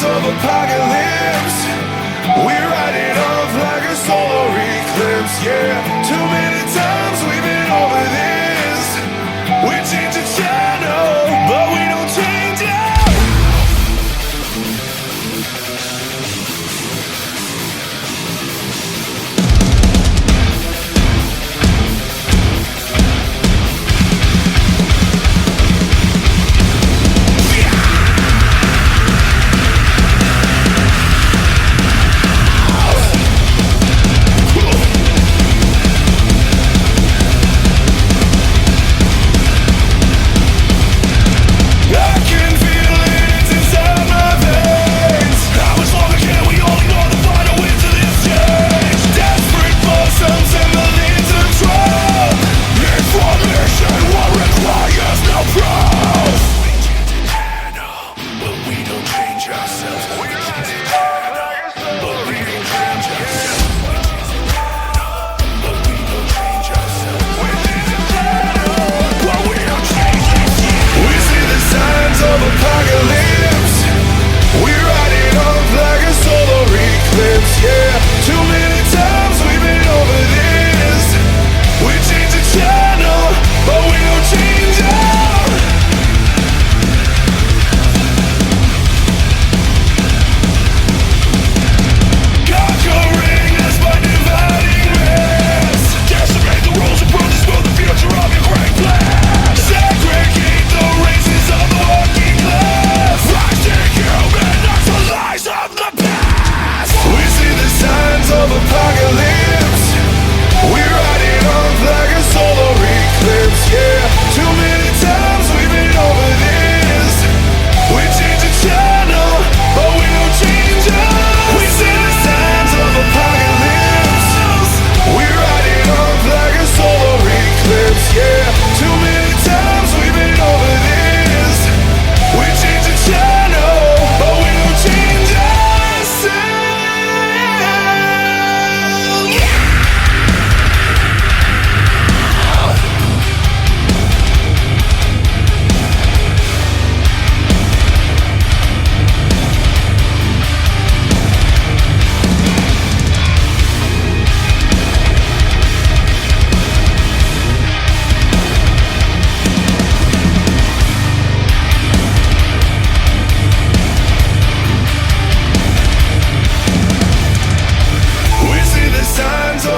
of apocalypse. We ride it off like a solar eclipse, yeah. Too many times we've been over this. We change the channel, but we don't change it.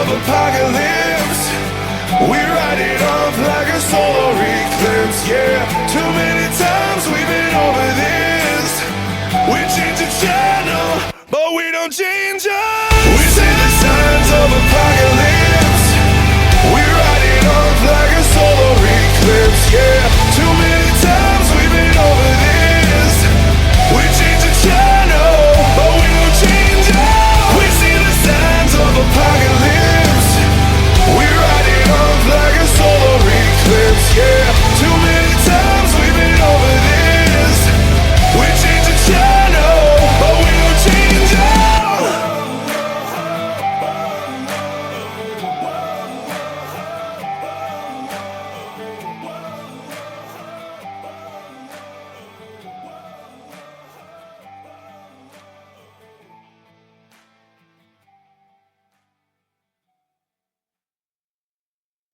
Apocalypse. We ride it off like a solar eclipse, yeah. Too many times we've been over this. We change the channel, but we don't change it.